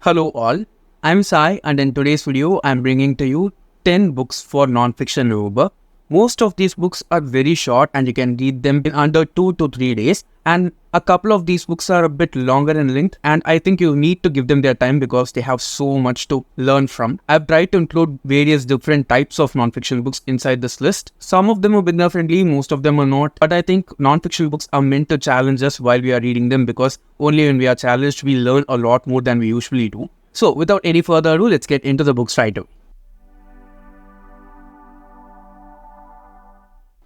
Hello all, I'm Sai and in today's video I'm bringing to you 10 books for Nonfiction November. Most of these books are very short and you can read them in under 2 to 3 days, and a couple of these books are a bit longer in length, and I think you need to give them their time because they have so much to learn from. I've tried to include various different types of nonfiction books inside this list. Some of them are beginner friendly, most of them are not, but I think nonfiction books are meant to challenge us while we are reading them, because only when we are challenged we learn a lot more than we usually do. So without any further ado, let's get into the books right away.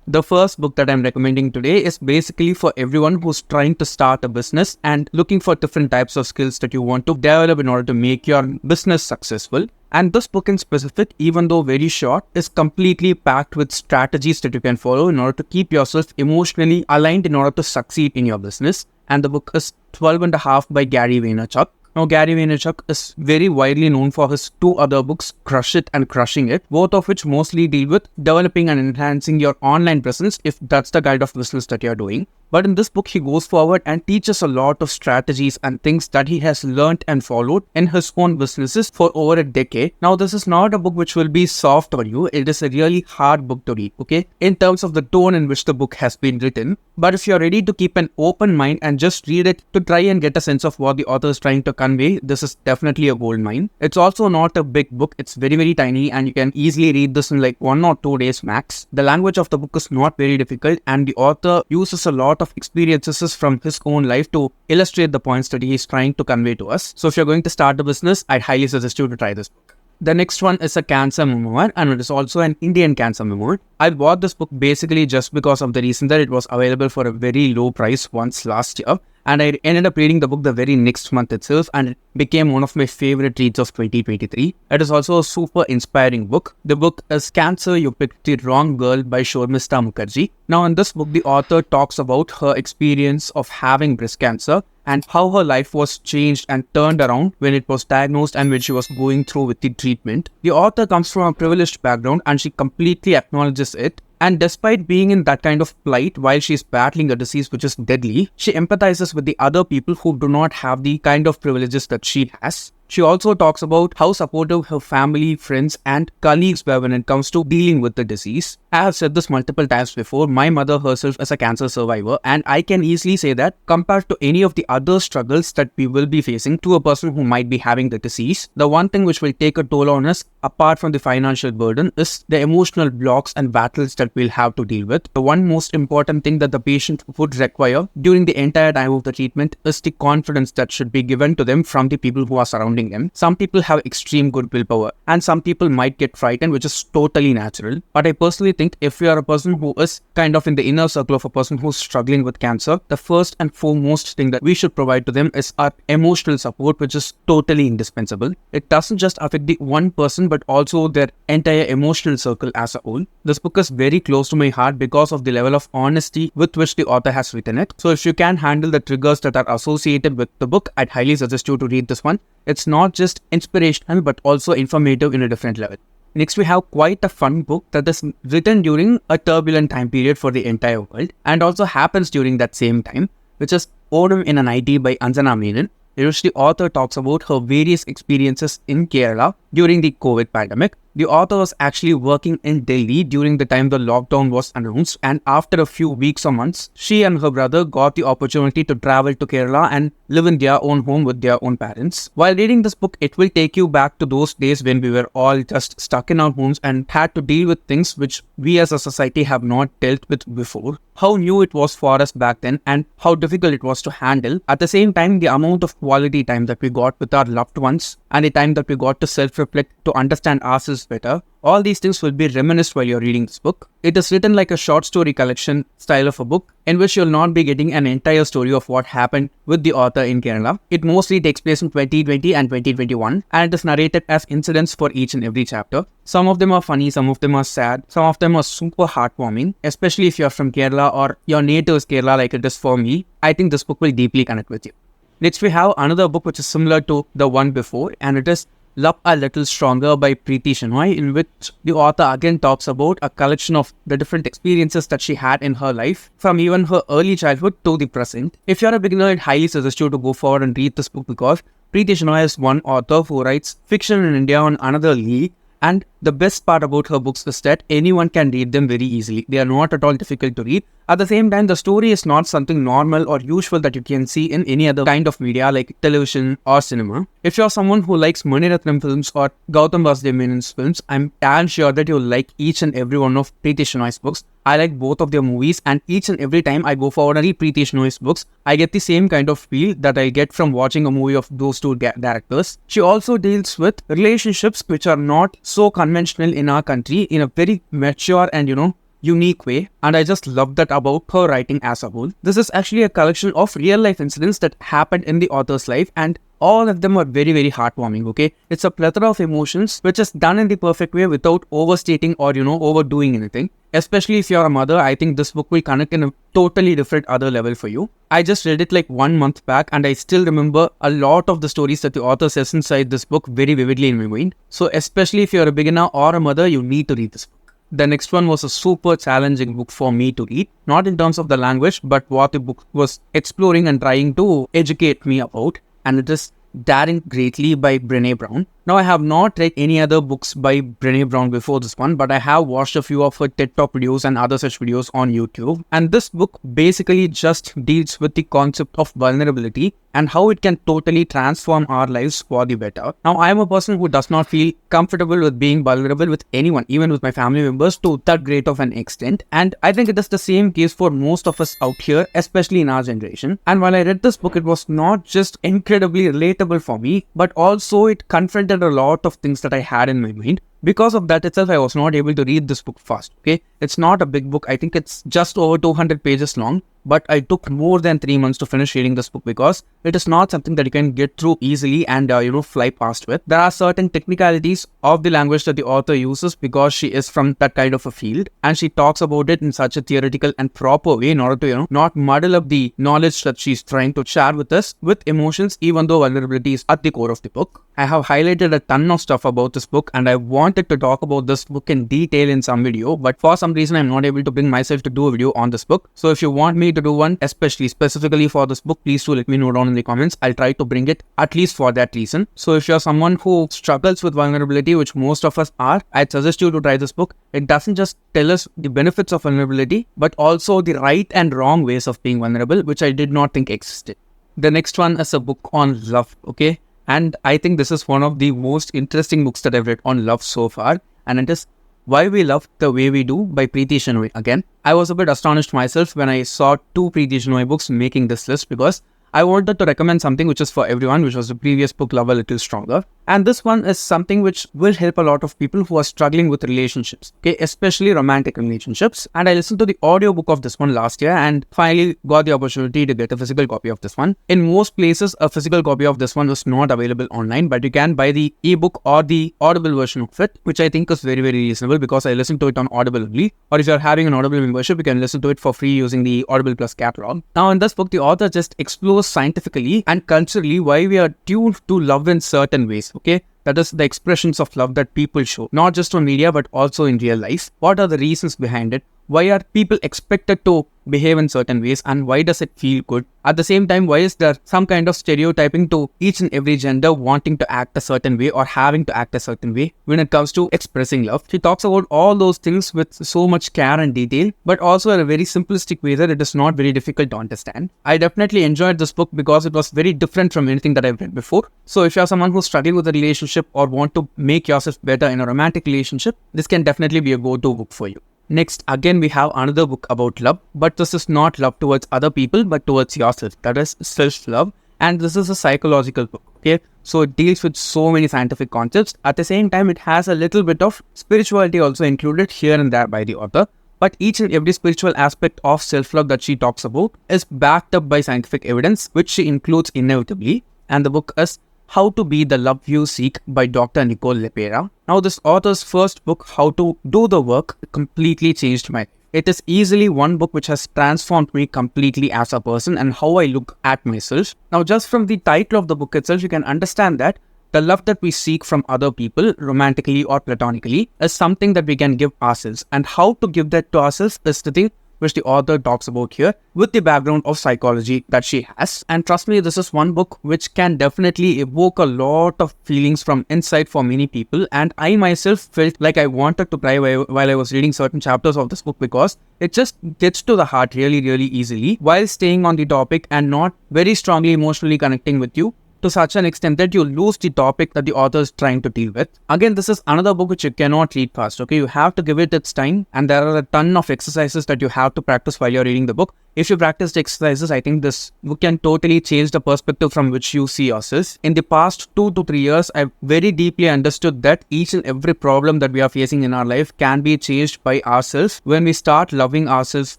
The first book that I'm recommending today is basically for everyone who's trying to start a business and looking for different types of skills that you want to develop in order to make your business successful. And this book in specific, even though very short, is completely packed with strategies that you can follow in order to keep yourself emotionally aligned in order to succeed in your business. And the book is 12 and a Half by Gary Vaynerchuk. Now, Gary Vaynerchuk is very widely known for his two other books, Crush It and Crushing It, both of which mostly deal with developing and enhancing your online presence if that's the kind of business that you're doing. But in this book, he goes forward and teaches a lot of strategies and things that he has learned and followed in his own businesses for over a decade. Now, this is not a book which will be soft on you. It is a really hard book to read, okay, in terms of the tone in which the book has been written. But if you're ready to keep an open mind and just read it to try and get a sense of what the author is trying to convey, this is definitely a gold mine. It's also not a big book. It's very, very tiny, and you can easily read this in like 1 or 2 days max. The language of the book is not very difficult, and the author uses a lot of experiences from his own life to illustrate the points that he is trying to convey to us. So if you're going to start a business, I'd highly suggest you to try this book. The next one is a cancer memoir, and it is also an Indian cancer memoir. I bought this book basically just because of the reason that it was available for a very low price once last year. And I ended up reading the book the very next month itself, and it became one of my favorite reads of 2023. It is also a super inspiring book. The book is Cancer, You Picked the Wrong Girl by Shormistha Mukherjee. Now, in this book, the author talks about her experience of having breast cancer and how her life was changed and turned around when it was diagnosed and when she was going through with the treatment. The author comes from a privileged background and she completely acknowledges it. And despite being in that kind of plight while she's battling a disease which is deadly, she empathizes with the other people who do not have the kind of privileges that she has. She also talks about how supportive her family, friends, and colleagues were when it comes to dealing with the disease. I have said this multiple times before, my mother herself is a cancer survivor, and I can easily say that compared to any of the other struggles that we will be facing to a person who might be having the disease, the one thing which will take a toll on us, apart from the financial burden, is the emotional blocks and battles that we'll have to deal with. The one most important thing that the patient would require during the entire time of the treatment is the confidence that should be given to them from the people who are surrounding them. Some people have extreme good willpower, and some people might get frightened, which is totally natural. But I personally think if you are a person who is kind of in the inner circle of a person who's struggling with cancer, the first and foremost thing that we should provide to them is our emotional support, which is totally indispensable. It doesn't just affect the one person, but also their entire emotional circle as a whole. This book is very close to my heart because of the level of honesty with which the author has written it. So if you can handle the triggers that are associated with the book, I'd highly suggest you to read this one. It's not just inspirational, but also informative in a different level. Next, we have quite a fun book that is written during a turbulent time period for the entire world and also happens during that same time, which is Onam in a Nightie by Anjana Menon. In which the author talks about her various experiences in Kerala during the COVID pandemic. The author was actually working in Delhi during the time the lockdown was announced, and after a few weeks or months, she and her brother got the opportunity to travel to Kerala and live in their own home with their own parents. While reading this book, it will take you back to those days when we were all just stuck in our homes and had to deal with things which we as a society have not dealt with before. How new it was for us back then and how difficult it was to handle. At the same time, the amount of quality time that we got with our loved ones and the time that we got to self-reflect, to understand ourselves better, all these things will be reminisced while you're reading this book. It is written like a short story collection style of a book in which you'll not be getting an entire story of what happened with the author in Kerala. It mostly takes place in 2020 and 2021, and it is narrated as incidents for each and every chapter. Some of them are funny, some of them are sad, some of them are super heartwarming, especially if you're from Kerala or your native is Kerala like it is for me. I think this book will deeply connect with you. Next, we have another book which is similar to the one before, and it is Love a Little Stronger by Preeti Shenoy, in which the author again talks about a collection of the different experiences that she had in her life from even her early childhood to the present. If you're a beginner, I'd highly suggest you to go forward and read this book because Preeti Shenoy is one author who writes fiction in India on another league. And the best part about her books is that anyone can read them very easily. They are not at all difficult to read. At the same time, the story is not something normal or usual that you can see in any other kind of media like television or cinema. If you're someone who likes Mani Ratnam films or Anjana Menon's films, I'm damn sure that you'll like each and every one of Preeti Shenoy's books. I like both of their movies, and each and every time I go forward and read Preeti Shenoy's books, I get the same kind of feel that I get from watching a movie of those two directors. She also deals with relationships which are not so conventional in our country in a very mature and, unique way, and I just love that about her writing as a whole. This is actually a collection of real life incidents that happened in the author's life, and all of them are very, very heartwarming, okay? It's a plethora of emotions which is done in the perfect way without overstating or, overdoing anything. Especially if you're a mother, I think this book will connect in a totally different other level for you. I just read it like 1 month back, and I still remember a lot of the stories that the author says inside this book very vividly in my mind. So especially if you're a beginner or a mother, you need to read this book. The next one was a super challenging book for me to read, not in terms of the language, but what the book was exploring and trying to educate me about, and it is Daring Greatly by Brene Brown. Now, I have not read any other books by Brene Brown before this one, but I have watched a few of her TED Talk videos and other such videos on YouTube. And this book basically just deals with the concept of vulnerability and how it can totally transform our lives for the better. Now, I am a person who does not feel comfortable with being vulnerable with anyone, even with my family members, to that great of an extent. And I think it is the same case for most of us out here, especially in our generation. And while I read this book, it was not just incredibly relatable for me, but also it confronted a lot of things that I had in my mind. Because of that itself, I was not able to read this book fast, okay? It's not a big book. I think it's just over 200 pages long. But I took more than 3 months to finish reading this book because it is not something that you can get through easily and, fly past with. There are certain technicalities of the language that the author uses because she is from that kind of a field. And she talks about it in such a theoretical and proper way in order to, not muddle up the knowledge that she's trying to share with us with emotions, even though vulnerability is at the core of the book. I have highlighted a ton of stuff about this book, and I wanted to talk about this book in detail in some video, but for some reason I'm not able to bring myself to do a video on this book. So if you want me to do one, especially specifically for this book, please do let me know down in the comments. I'll try to bring it at least for that reason. So if you're someone who struggles with vulnerability, which most of us are, I'd suggest you to try this book. It doesn't just tell us the benefits of vulnerability, but also the right and wrong ways of being vulnerable, which I did not think existed. The next one is a book on love, okay? And I think this is one of the most interesting books that I've read on love so far. And it is Why We Love the Way We Do by Preeti Shenoy. Again, I was a bit astonished myself when I saw 2 Preeti Shenoy books making this list because I wanted to recommend something which is for everyone, which was the previous book, Love a Little Stronger. And this one is something which will help a lot of people who are struggling with relationships, okay, especially romantic relationships. And I listened to the audiobook of this one last year and finally got the opportunity to get a physical copy of this one. In most places, a physical copy of this one is not available online, but you can buy the ebook or the Audible version of it, which I think is very, very reasonable because I listened to it on Audible only. Or if you're having an Audible membership, you can listen to it for free using the Audible Plus catalog. Now, in this book, the author just explores scientifically and culturally why we are tuned to love in certain ways, okay? That is the expressions of love that people show, not just on media, but also in real life. What are the reasons behind it? Why are people expected to behave in certain ways, and why does it feel good? At the same time, why is there some kind of stereotyping to each and every gender wanting to act a certain way or having to act a certain way when it comes to expressing love? She talks about all those things with so much care and detail, but also in a very simplistic way that it is not very difficult to understand. I definitely enjoyed this book because it was very different from anything that I've read before. So if you're someone who's struggling with a relationship or want to make yourself better in a romantic relationship, this can definitely be a go-to book for you. Next, again, we have another book about love, but this is not love towards other people, but towards yourself. That is self-love. And this is a psychological book, okay? So it deals with so many scientific concepts. At the same time, it has a little bit of spirituality also included here and there by the author. But each and every spiritual aspect of self-love that she talks about is backed up by scientific evidence, which she includes inevitably. And the book is How to Be the Love You Seek by Dr. Nicole LePera. Now, this author's first book, How to Do the Work, completely changed my life. It is easily one book which has transformed me completely as a person and how I look at myself. Now, just from the title of the book itself, you can understand that the love that we seek from other people, romantically or platonically, is something that we can give ourselves. And how to give that to ourselves is the thing which the author talks about here with the background of psychology that she has. And trust me, this is one book which can definitely evoke a lot of feelings from inside for many people. And I myself felt like I wanted to cry while I was reading certain chapters of this book, because it just gets to the heart really, really easily while staying on the topic and not very strongly emotionally connecting with you to such an extent that you lose the topic that the author is trying to deal with. Again, this is another book which you cannot read fast, okay? You have to give it its time, and there are a ton of exercises that you have to practice while you're reading the book. If you practice the exercises, I think this book can totally change the perspective from which you see yourself. In the past 2 to 3 years, I've very deeply understood that each and every problem that we are facing in our life can be changed by ourselves when we start loving ourselves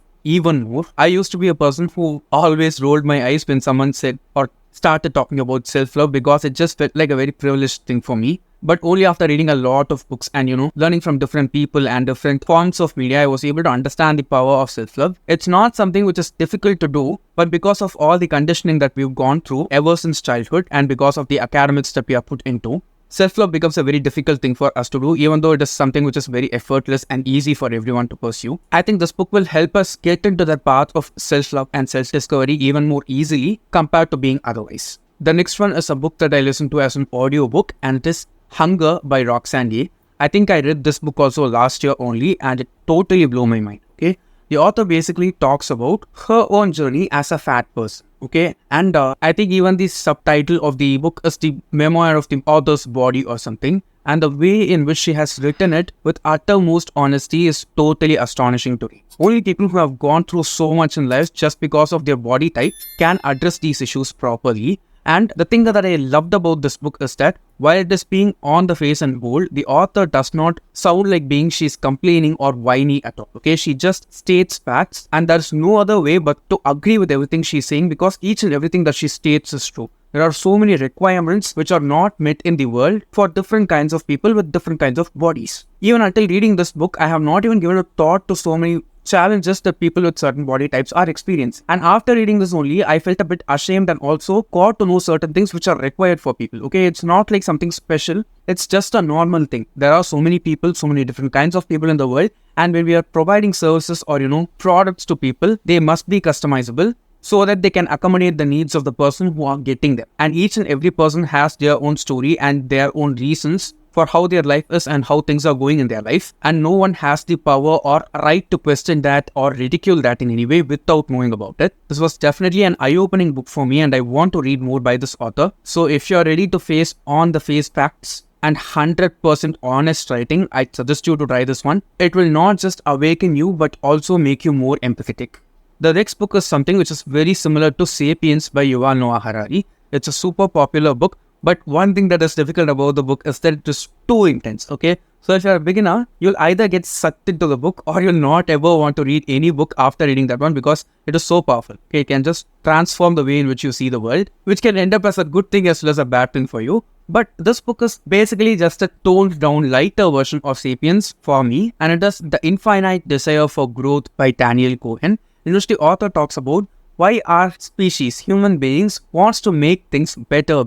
even more. I used to be a person who always rolled my eyes when someone said or started talking about self-love, because it just felt like a very privileged thing for me. But only after reading a lot of books and, learning from different people and different forms of media, I was able to understand the power of self-love. It's not something which is difficult to do, but because of all the conditioning that we've gone through ever since childhood and because of the academics that we are put into, self-love becomes a very difficult thing for us to do, even though it is something which is very effortless and easy for everyone to pursue. I think this book will help us get into the path of self-love and self-discovery even more easily compared to being otherwise. The next one is a book that I listened to as an audiobook, and it is Hunger by Roxane Gay. I think I read this book also last year only, and it totally blew my mind, okay? The author basically talks about her own journey as a fat person, okay? And I think even the subtitle of the book is the memoir of the author's body or something. And the way in which she has written it with uttermost honesty is totally astonishing to me. Only people who have gone through so much in life just because of their body type can address these issues properly. And the thing that I loved about this book is that while it is being on the face and bold, the author does not sound like she's complaining or whiny at all. Okay, she just states facts, and there's no other way but to agree with everything she's saying, because each and everything that she states is true. There are so many requirements which are not met in the world for different kinds of people with different kinds of bodies. Even until reading this book, I have not even given a thought to so many challenges that people with certain body types are experiencing. And after reading this only, I felt a bit ashamed and also got to know certain things which are required for people. Okay, it's not like something special. It's just a normal thing. There are so many people, so many different kinds of people in the world. And when we are providing services or, products to people, they must be customizable so that they can accommodate the needs of the person who are getting them. And each and every person has their own story and their own reasons for how their life is and how things are going in their life. And no one has the power or right to question that or ridicule that in any way without knowing about it. This was definitely an eye-opening book for me, and I want to read more by this author. So if you're ready to face on-the-face facts and 100% honest writing, I suggest you to try this one. It will not just awaken you, but also make you more empathetic. The next book is something which is very similar to Sapiens by Yuval Noah Harari. It's a super popular book, but one thing that is difficult about the book is that it is too intense, okay? So if you're a beginner, you'll either get sucked into the book or you'll not ever want to read any book after reading that one, because it is so powerful. Okay, it can just transform the way in which you see the world, which can end up as a good thing as well as a bad thing for you. But this book is basically just a toned down, lighter version of Sapiens for me, and it is The Infinite Desire for Growth by Daniel Cohen, in which the author talks about why our species, human beings, wants to make things better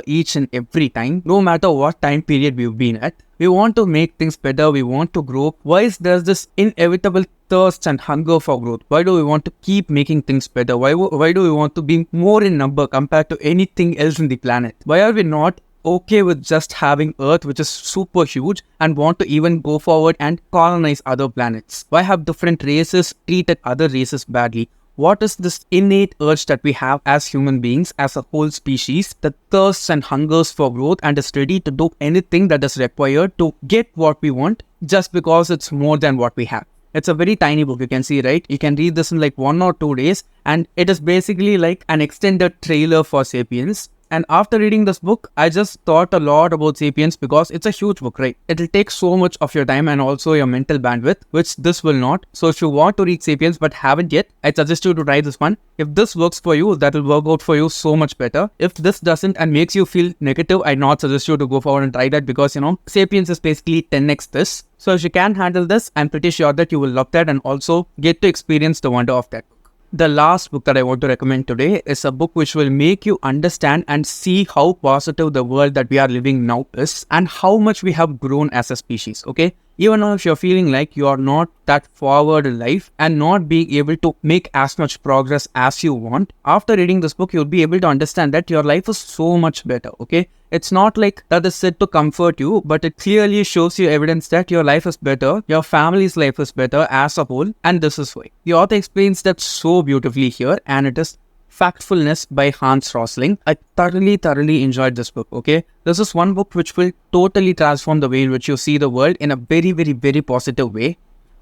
each and every time, no matter what time period we've been at. We want to make things better, we want to grow. Why is there this inevitable thirst and hunger for growth? Why do we want to keep making things better? Why do we want to be more in number compared to anything else in the planet? Why are we not okay with just having Earth, which is super huge, and want to even go forward and colonize other planets? Why have different races treated other races badly? What is this innate urge that we have as human beings, as a whole species, that thirsts and hungers for growth and is ready to do anything that is required to get what we want just because it's more than what we have? It's a very tiny book, you can see, right? You can read this in like 1 or 2 days, and it is basically like an extended trailer for Sapiens. And after reading this book, I just thought a lot about Sapiens because it's a huge book, right? It'll take so much of your time and also your mental bandwidth, which this will not. So if you want to read Sapiens but haven't yet, I suggest you to try this one. If this works for you, that will work out for you so much better. If this doesn't and makes you feel negative, I not suggest you to go forward and try that, because Sapiens is basically 10x this. So if you can handle this, I'm pretty sure that you will love that and also get to experience the wonder of that. The last book that I want to recommend today is a book which will make you understand and see how positive the world that we are living now is and how much we have grown as a species, okay? Even now, if you're feeling like you're not that forward in life and not being able to make as much progress as you want, after reading this book, you'll be able to understand that your life is so much better, okay? It's not like that is said to comfort you, but it clearly shows you evidence that your life is better, your family's life is better as a whole, and this is why. The author explains that so beautifully here, and it is Factfulness by Rosling. I thoroughly enjoyed this book, okay? This is one book which will totally transform the way in which you see the world in a very positive way.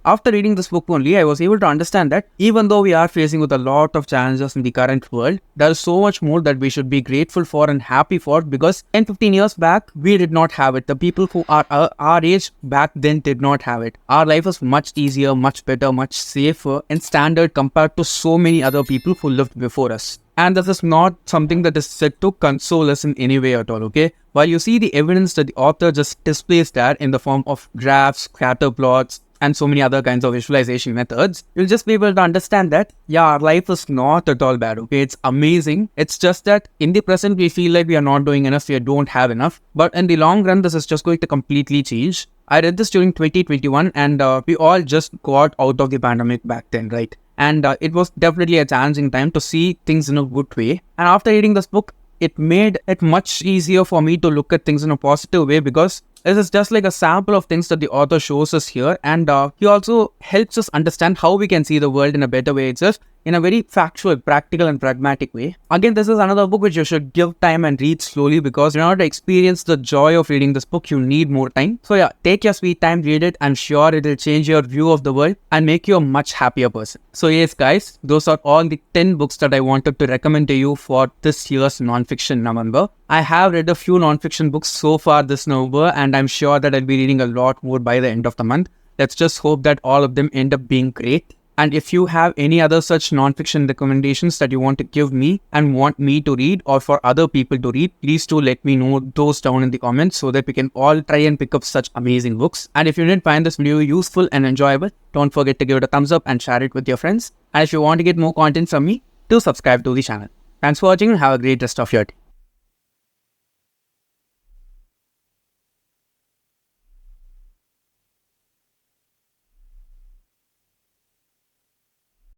After reading this book only, I was able to understand that even though we are facing with a lot of challenges in the current world, there is so much more that we should be grateful for and happy for, because 10-15 years back, we did not have it. The people who are our age back then did not have it. Our life was much easier, much better, much safer and standard compared to so many other people who lived before us. And this is not something that is said to console us in any way at all, okay? While you see the evidence that the author just displays that in the form of graphs, scatter plots, and so many other kinds of visualization methods, you'll just be able to understand that, yeah, our life is not at all bad, okay? It's amazing. It's just that in the present, we feel like we are not doing enough, we don't have enough. But in the long run, this is just going to completely change. I read this during 2021 and we all just got out of the pandemic back then, right? And it was definitely a challenging time to see things in a good way. And after reading this book, it made it much easier for me to look at things in a positive way, because this is just like a sample of things that the author shows us here, and he also helps us understand how we can see the world in a better way itself, in a very factual, practical and pragmatic way. Again, this is another book which you should give time and read slowly, because in order to experience the joy of reading this book, you need more time. So yeah, take your sweet time, read it. I'm sure it will change your view of the world and make you a much happier person. So yes guys, those are all the 10 books that I wanted to recommend to you for this year's Nonfiction November. I have read a few nonfiction books so far this November, and I'm sure that I'll be reading a lot more by the end of the month. Let's just hope that all of them end up being great. And if you have any other such nonfiction recommendations that you want to give me and want me to read or for other people to read, please do let me know those down in the comments so that we can all try and pick up such amazing books. And if you did find this video useful and enjoyable, don't forget to give it a thumbs up and share it with your friends. And if you want to get more content from me, do subscribe to the channel. Thanks for watching and have a great rest of your day.